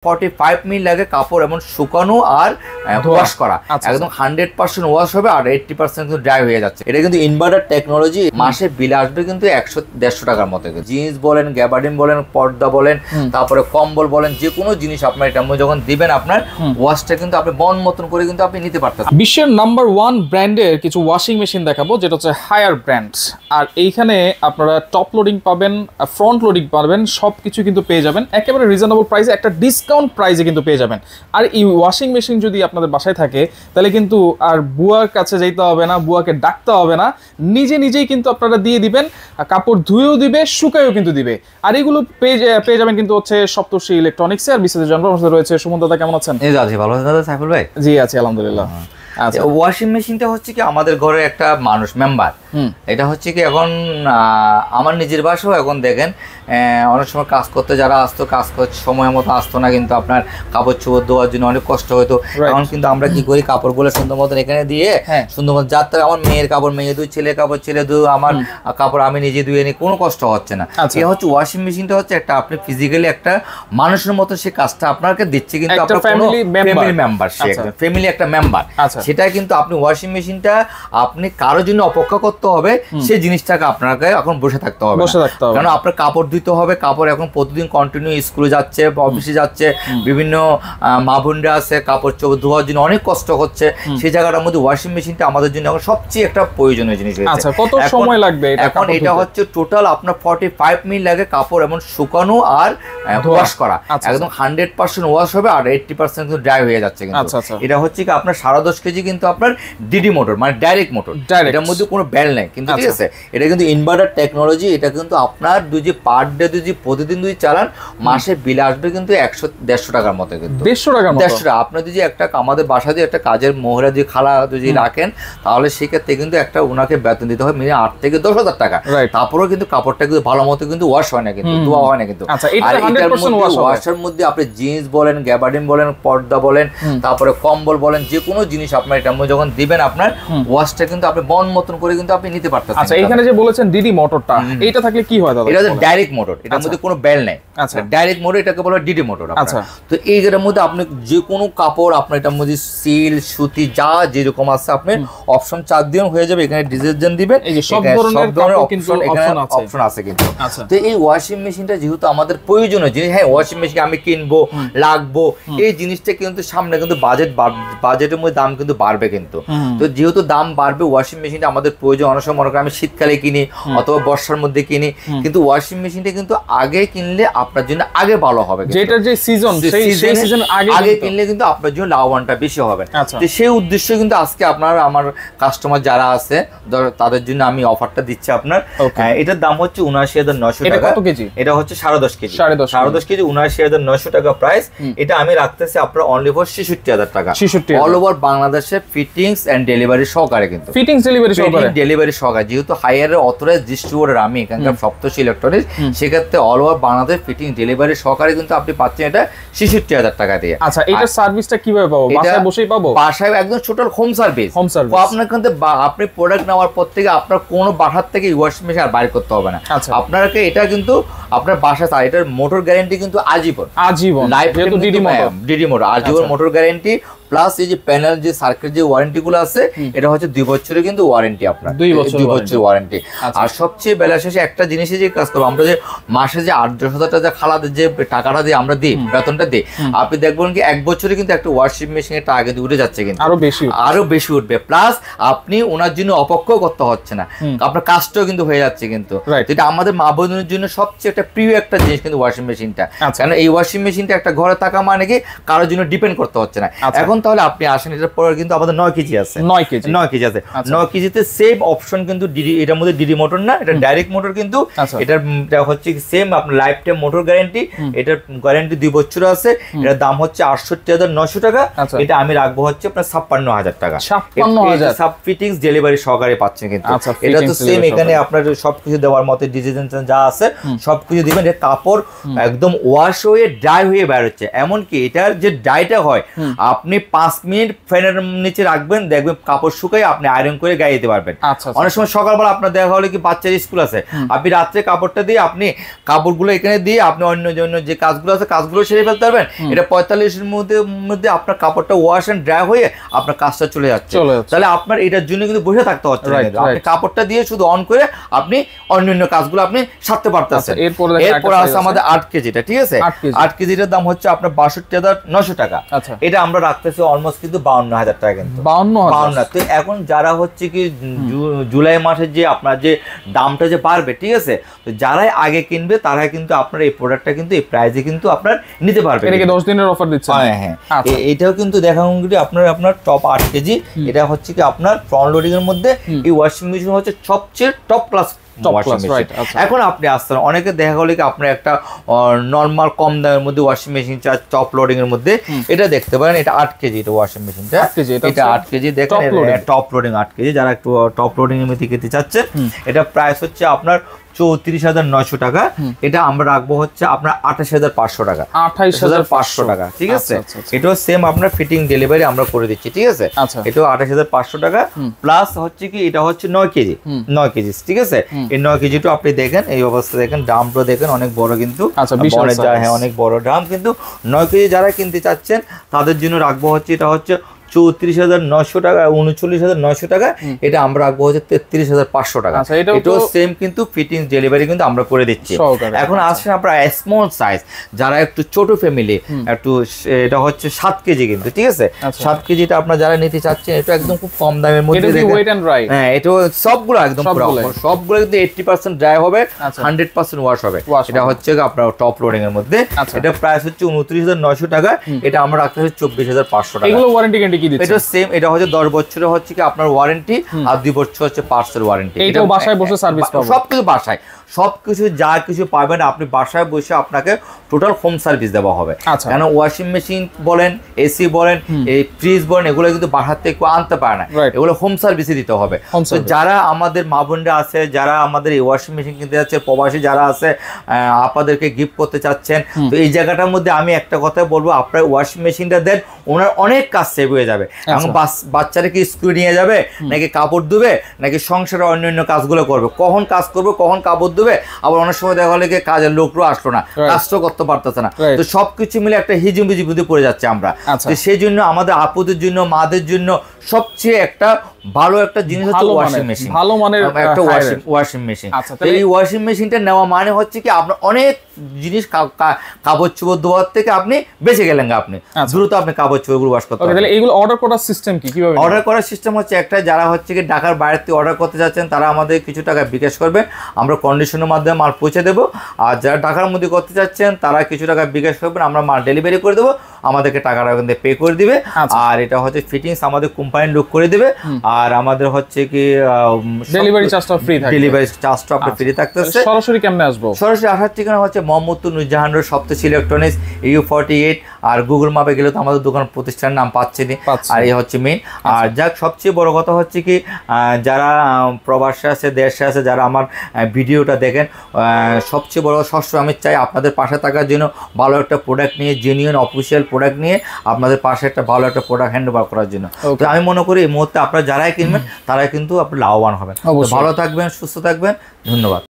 45 minute লাগে কাপড় এমন শুকানো আর ওয়াশ করা। একদম 100% ওয়াশ হবে আর 80% কিন্তু ড্রাই হয়ে যাচ্ছে। এটা কিন্তু ইনভার্টার টেকনোলজি। মাসে বিল আসবে কিন্তু 100-150 টাকার মতো। জিন্স বলেন, গ্যাবার্ডিন বলেন, পর্দা বলেন, তারপরে কম্বল বলেন, যে কোনো জিনিস আপনার এটা যখন দিবেন আপনার ওয়াশটা কিন্তু আপনি মন মতন করে কিন্তু আপনি নিতে পারতেছেন। বিশ্বের নাম্বার 1 ব্র্যান্ডের কিছু ওয়াশিং মেশিন দেখাবো, যেটা হচ্ছে হায়ার ব্র্যান্ড। আর এইখানে আপনারা টপ লোডিং পাবেন, ফ্রন্ট লোডিং পাবেন, সবকিছু কিন্তু পেয়ে যাবেন একেবারে রিজনেবল প্রাইসে, একটা ডিসকাউন্ট প্রাইসে কিন্তু পেয়ে যাবেন। আর এই ওয়াশিং মেশিন যদি আপনাদের বাসায় থাকে তাহলে কিন্তু আর বুয়ার কাছে যেতে হবে না, বুয়াকে ডাকতে হবে না, নিজে নিজেই কিন্তু আপনারা দিয়ে দিবেন। কাপড় ধুয়েও দিবে, শুকায়ও কিন্তু দিবে। আর এগুলো পেয়ে যাবেন কিন্তু হচ্ছে সপ্তর্ষি ইলেকট্রনিক্সে। আর বিশেষ জানবো আমাদের রয়েছে সুমন দাদা। কেমন আছেন? এই আছি, ভালো আছেন দাদা? সাইফুল ভাই? জি আছি আলহামদুলিল্লাহ। আচ্ছা, ওয়াশিং মেশিনটা হচ্ছে কি আমাদের ঘরে একটা মানুষ মেম্বার। এটা হচ্ছে কি এখন আমার নিজের বাসাও এখন দেখেন অনেক সময় কাজ করতে যারা আসতো, কাজ করতে সময় মতো আসতো না, কিন্তু আপনার কাপড় চোপড় ধোয়ার জন্য অনেক কষ্ট হতো। এখন কিন্তু আমরা কি করি, কাপড়গুলো সুন্দর মতন এখানে দিয়ে সুন্দর মতো, যার থেকে আমার মেয়ের কাপড় মেয়ে ধুই, ছেলের কাপড় ছেলে ধুই, আমার কাপড় আমি নিজে ধুয়ে নিই, কোনো কষ্ট হচ্ছে না। এ হচ্ছে ওয়াশিং মেশিনটা হচ্ছে একটা আপনি ফিজিক্যালি একটা মানুষের মতো সে কাজটা আপনাকে দিচ্ছে, কিন্তু আপনার ফ্যামিলি মেম্বার, সে ফ্যামিলি একটা মেম্বার। সেটা কিন্তু আপনি ওয়াশিং মেশিনটা আপনি কারোর জন্য অপেক্ষা করতে হবে, সেই জিনিসটাকে আপনাকে এখন বসে থাকতে হবে, কারণ আপনার কাপড় ধুতে হবে। কাপড় এখন প্রতিদিন কন্টিনিউ স্কুলে যাচ্ছে, অফিসে যাচ্ছে, বিভিন্ন মা বোনরা আছে, কাপড় চোপড় ধোয়ার জন্য অনেক কষ্ট হচ্ছে। সেই জায়গাটার মধ্যে ওয়াশিং মেশিনটা আমাদের জন্য এখন সবচেয়ে একটা প্রয়োজনীয় জিনিস হয়েছে। কত সময় লাগবে এখন? এটা হচ্ছে টোটাল আপনার 45 মিনিট লাগে কাপড় এমন শুকানো আর ওয়াশ করা। একদম 100% ওয়াশ হবে আর 80% কিন্তু ড্রাই হয়ে যাচ্ছে। কিন্তু এটা হচ্ছে কি আপনার 10.5 কেজি কিন্তু আপনার ডিডি মোটর, মানে ডাইরেক্ট মোটর, এটার মধ্যে কোনো বেল নেই কিন্তু, ঠিক আছে? এটা কিন্তু ইনভার্টার টেকনোলজি। এটা কিন্তু আপনার যদি পার ডে যদি প্রতিদিন যদি চালান, মাসে বিল আসবে কিন্তু 100-150 টাকার মতো। কিন্তু 150 টাকা আপনি যদি একটা আমাদের বাসা দিয়ে একটা কাজের মহিলা যদি খালা যদি রাখেন, তাহলে সেক্ষেত্রে কিন্তু একটা ওনাকে বেতন দিতে হবে মিনিমাম 8 থেকে 10,000 টাকা। তারপরেও কিন্তু কাপড়টা কিন্তু ভালো মতো কিন্তু ওয়াশ হয় না, কিন্তু ধোয়া হয় না কিন্তু। আর এটার মধ্যে ওয়াশের মধ্যে আপনি জিন্স বলেন, গ্যাবার্ডিন বলেন, পর্দা বলেন, তারপরে কম্বল বলেন, যে কোনো জিনিস আপনার এটা যখন দিবেন আপনার ওয়াশটা কিন্তু আপনি মন মতন করে কিন্তু আপনি নিতে পারতেছেন। আচ্ছা, এখানে যে বলেছেন ডিডি মোটরটা, এটা থাকলে কি হয় দাদা? এটা হচ্ছে ডাইরেক্ট মোটর, এটার মধ্যে কোনো বেল নেই। আচ্ছা, ডাইরেক্ট মোটর, এটাকে বলা হয় ডিডি মোটর। আচ্ছা, তো এইটার মধ্যে আপনি যে কোনো কাপড় আপনার এটার মধ্যে সিল সুতি যা যেরকম আছে আপনি অপশন 4 দিয়ে হয়ে যাবে। এখানে ডিটারজেন্ট দিবেন, এই যে সব ধরনের অপশন আছে কিন্তু। তো এই ওয়াশিং মেশিনটা যেহেতু আমাদের প্রয়োজনীয় জিনিস, হ্যাঁ ওয়াশিং মেশিন আমি কিনবো, লাগবো, এই জিনিসটা কিন্তু সামনে কিন্তু বাজেটের মধ্যে দাম কিন্তু বাড়বে কিন্তু। তো যেহেতু দাম বাড়বে, ওয়াশিং মেশিনটা আমাদের প্রয়োজন। অনেক সময় মনে করেন আমি শীতকালে কিনি অথবা বর্ষার মধ্যে কিনি, কিন্তু ওয়াশিং মেশিনটা কিন্তু আগে কিনলে আপনার জন্য আগে ভালো হবে, যেটার যে সিজন সেই সিজন আগে কিনলে কিন্তু আপনার জন্য লাভবানটা বেশি হবে। তো সেই উদ্দেশ্যে কিন্তু আজকে আপনার আমার কাস্টমার যারা আছে তাদের জন্য আমি অফারটা দিচ্ছি আপনার। এটার দাম হচ্ছে 79,900 টাকা। কত কেজি? এটা হচ্ছে 10.5 কেজি। 10.5 কেজি 79,900 টাকা প্রাইস। এটা আমি রাখতেছি আপনার অনলি ফর 66,000 টাকা। অল ওভার বাংলাদেশে ফিটিংস এন্ড ডেলিভারি সহকারে, কিন্তু ফিটিংস ডেলিভারি সহকারে। যেহেতু হায়ারের অথরাইজড ডিস্ট্রিবিউটর আমি এখানকার সপ্তর্ষি ইলেকট্রনিক্স, সেক্ষেত্রে all over Bangladesh fitting delivery সহকারে কিন্তু আপনি পাচ্ছেন এটা 66,000 টাকা দিয়ে। আচ্ছা, এটা সার্ভিসটা কিভাবে পাবো? বাসায় বসেই পাবো? বাসায় একদম টোটাল হোম সার্ভিস। আপনার কিন্তু আপনি প্রোডাক্ট নেওয়ার পর থেকে আপনার কোনো বাসার থেকে ওয়াশিং মেশিন আর বাইর করতে হবে না। আপনাকে এটা কিন্তু আপনার বাসায়, এটার মোটর গ্যারান্টি কিন্তু আজীবন লাইফ, যেহেতু ডিডি মোটর আজীবন মোটর গ্যারান্টি। প্লাস এই যে প্যানেল যে সার্কিট যে ওয়ারেন্টি গুলো আছে, এটা হচ্ছে 2 বছরের কিন্তু ওয়ারেন্টি আপনার, 2 বছর ওয়ারেন্টি। আর সবচেয়ে বেলা শেষে একটা জিনিসে যে কাজ করবো আমরা, যে মাসে যে 8-10,000 টাকা খালাদের যে টাকাটা দিয়ে আমরা দিই, বেতনটা দিই, আপনি দেখবেন কি 1 বছরে কিন্তু একটা ওয়াশিং মেশিন একটা আগে উঠে যাচ্ছে, কিন্তু আরো বেশি উঠবে। প্লাস আপনি ওনার জন্য অপেক্ষাও করতে হচ্ছে না, আপনার কাজটাও কিন্তু হয়ে যাচ্ছে কিন্তু। এটা আমাদের মা বোনের জন্য সবচেয়ে একটা প্রিয় একটা জিনিস কিন্তু ওয়াশিং মেশিনটা। কারণ এই ওয়াশিং মেশিনটা একটা ঘরে থাকা মানে কি কারোর জন্য ডিপেন্ড করতে হচ্ছে না। এখন তাহলে আপনি আসেন, এটার পরে কিন্তু আমাদের 9 কেজি আছে। 9 কেজি আছে। 9 কেজিতে সেম অপশন কিন্তু ডিডি, এটার মধ্যে ডিডি মোটর না, এটা ডাইরেক্ট মোটর কিন্তু। এটা হচ্ছে সেম আপনার লাইফ টাইম মোটর গ্যারান্টি। এটার গ্যারান্টি 2 বছর আছে। এটার দাম হচ্ছে 68,900 টাকা। এটা আমি রাখবো হচ্ছে আপনার 56,000 টাকা। 56,000 সাব ফিটিংস ডেলিভারি সহকারে পাচ্ছেন কিন্তু। এটা তো সেম, এখানে আপনার সবকিছু দেওয়ার মতো ডিজাইন যা আছে সবকিছু দিবেন। এটা কাপড় একদম ওয়াশ হয়ে ড্রাই হয়ে বের হচ্ছে। এমনকি এটার যে ড্রাইটা হয়, আপনি 5 মিনিট ফ্যানের নিচে রাখবেন, দেখবেন কাপড় শুকায় আপনি আয়রন করে গায়ে দিতে পারবেন। অনেক সময় সকালবেলা আপনার দেখা হলো কি বাচ্চার স্কুল আছে, আপনি রাত্রে কাপড়টা দিয়ে আপনি কাপড়গুলো এখানে দিয়ে আপনি অন্য যে কাজগুলো আছে কাজগুলো সেরে ফেলতে পারবেন। এটা 45-এর মধ্যে আপনার কাপড়টা ওয়াশ এন্ড ড্রাই হয়ে আপনার কাজটা চলে যাচ্ছে। তাহলে আপনার এটার জন্য কিন্তু বসে থাকতে হচ্ছে না, আপনি কাপড়টা দিয়ে শুধু অন করে আপনি অন্যান্য কাজগুলো আপনি সারতে পারতেছেন। এরপর আছে আমাদের 8 কেজিটা, ঠিক আছে? 8 কেজিটার দাম হচ্ছে আপনার 62,900 টাকা। এটা আমরা রাখতেছি অলমোস্ট কিন্তু 52,000 টাকা। কিন্তু 52 তো এখন যারা হচ্ছে কি জুলাই মাসে যে আপনার যে দামটা যে বাড়বে, ঠিক আছে, তো যারাই আগে কিনবে তারাই কিন্তু আপনার এই প্রোডাক্টটা কিন্তু এই প্রাইসে কিন্তু আপনার নিতে পারবে। এটা কি 10 দিনের অফার দিচ্ছেন? হ্যাঁ, এটাও কিন্তু দেখানো আপনার টপ 8 কেজি। এটা হচ্ছে কি আপনার ফ্রন্ট লোডিং এর মধ্যে এই ওয়াশিং মেশিন হচ্ছে সবচেয়ে টপ ক্লাস। এখন আপনি আসছেন, অনেকে দেখা গেল কি আপনার একটা নর্মাল কম দামের মধ্যে ওয়াশিং মেশিন চাই টপ লোডিং এর মধ্যে, এটা দেখতে পারেন। এটা 8 কেজি, এটা ওয়াশিং মেশিনটা এটা 8 কেজি। দেখেন টপ লোডিং 8 কেজি, যারা একটু টপ লোডিং এর মধ্যে কিনতে চাচ্ছেন, এটা প্রাইস হচ্ছে আপনার 34,900 টাকা। এটা আমরা রাখবো হচ্ছে আপনার 28,500 টাকা। 28,500 টাকা, ঠিক আছে? এটাও সেম আপনার ফিটিং ডেলিভারি আমরা করে দিচ্ছি, ঠিক আছে? এটাও 28,500 টাকা প্লাস হচ্ছে কি এটা হচ্ছে 9 কেজি, 9 কেজি, ঠিক আছে? এই 9 কেজিটা আপনি দেখেন এই অবস্থা, দেখেন ড্রামটা দেখেন অনেক বড় কিন্তু, হ্যাঁ অনেক বড় ড্রাম কিন্তু। 9 কেজি যারা কিনতে চাচ্ছেন তাদের জন্য রাখবো হচ্ছে এটা হচ্ছে 34,900 টাকা, 39,900 টাকা। এটা আমরা রাখবো হচ্ছে 33,500 টাকা। এটাও সেম কিন্তু ফিটিং ডেলিভারি কিন্তু আমরা করে দিচ্ছি। এখন আসেন আপনার স্মল সাইজ, যারা একটু ছোট ফ্যামিলি, একটু এটা হচ্ছে 7 কেজি কিন্তু, ঠিক আছে? 7 কেজিটা আপনারা যারা নিতে চাচ্ছেন, এটা একদম খুব কম দামের মধ্যে। হ্যাঁ, এটা সবগুলো একদম সবগুলো কিন্তু 80% ড্রাই হবে, 100% ওয়াশ হবে। এটা হচ্ছে আপনার টপ লোডিং এর মধ্যে। এটা প্রাইস হচ্ছে 29,900 টাকা। এটা আমরা রাখতে হচ্ছে 24,500 টাকা। এগুলো ওয়ারেন্টি গ্যারান্টি কি দিচ্ছেন? এটা সেম, এটা হচ্ছে 10 বছরের হচ্ছে কি আপনার ওয়ারেন্টি, আর 2 বছর হচ্ছে পার্টসের ওয়ারেন্টি। এটাও বাসায় বসে সার্ভিস পাবো, সবকিছু বাসায়, সবকিছু যা কিছু পাবেন আপনি বাসায় বসে আপনাকে টোটাল হোম সার্ভিস দেওয়া হবে। কেন ওয়াশিং মেশিন বলেন, এসি বলেন, এই ফ্রিজ বলেন, এগুলো কিন্তু বাসার থেকে কেউ আনতে পারে না, এগুলো হোম সার্ভিসে দিতে হবে। তো যারা আমাদের মা বোনরা আছে, যারা আমাদের এই ওয়াশিং মেশিন কিনতে যাচ্ছে, প্রবাসী যারা আছে, আপনাদেরকে গিফট করতে চাচ্ছেন, তো এই জায়গাটার মধ্যে আমি একটা কথা বলবো, আপনার ওয়াশিং মেশিনটা দেন, ওনার অনেক কাজ সেভ হয়ে যাবে। এখন বাচ্চারা কি স্কুলে নিয়ে যাবে, নাকি কাপড় ধুবে, নাকি সংসারে অন্যান্য কাজগুলো করবে, কখন কাজ করবে, কখন কাপড় ধুবে, আবার অনেক সময় দেখা গেলে কাজের লোকও আসলো না, কাজটাও করতে পারতেছে না। তো সবকিছু মিলে একটা হিজিবিজি বুঝে পড়ে যাচ্ছে আমরা। তো সেই জন্য আমাদের আপুদের জন্য, মাদের জন্য সবচেয়ে একটা ভালো একটা জিনিস হচ্ছে ওয়াশিং মেশিন, ভালো মানের একটা ওয়াশিং মেশিন। এই ওয়াশিং মেশিনটা নেওয়া মানে হচ্ছে কি আপনার অনেক জিনিস কাপড় চোপড় ধোয়ার থেকে আপনি বেঁচে গেলেন, আপনি দ্রুত আপনি কাপড় চোপড় ওয়াশ করতে পারবেন। এগুলো অর্ডার করার সিস্টেম কি, কিভাবে অর্ডার করার সিস্টেম হচ্ছে একটা, যারা হচ্ছে কি ঢাকার বাইরে থেকে অর্ডার করতে যাচ্ছেন তারা আমাদের কিছু টাকা বিকাশ করবেন, আমরা কন্ডিশনের মাধ্যমে মাল পৌঁছে দেবো। আর যারা ঢাকার মধ্যে করতে চাচ্ছেন তারা কিছু টাকা বিকাশ করবেন, আমরা মাল ডেলিভারি করে দেবো, আমাদেরকে টাকাটা কিন্তু পে করে দিবে। আর এটা হচ্ছে ফিটিংস আমাদের কোম্পানির লোক করে দিবে। আর আমাদের হচ্ছে কি ডেলিভারি চার্জটা ফ্রি থাকবে, ডেলিভারি চার্জটা আপনার ফ্রি থাকতেছে। সরাসরি কেমনে আসবো? সরাসরি আসার ঠিকানা হচ্ছে Mohammadpur Nurjahan road, Saptashi electronics, EU48। আর গুগল ম্যাপে গেলে তো আমাদের দোকান প্রতিষ্ঠানের নাম পাচ্ছেনি, আর এই হচ্ছে মেইন। আর যাক সবচেয়ে বড় কথা হচ্ছে কি যারা প্রবাসে আছে, দেশে আছে, যারা আমার ভিডিওটা দেখেন, সবচেয়ে বড় সবসময় আমি চাই আপনাদের পাশে থাকার জন্য, ভালো একটা প্রোডাক্ট নিয়ে, জেনুইন অফিসিয়াল প্রোডাক্ট নিয়ে আপনাদের পাশে একটা ভালো একটা প্রোডাক্ট হ্যান্ড ওভার করার জন্য। তো আমি মনে করি এই মুহূর্তে আপনারা যারাই কিনবেন তারাই কিন্তু আপনি লাভবান হবেন। ভালো থাকবেন, সুস্থ থাকবেন, ধন্যবাদ।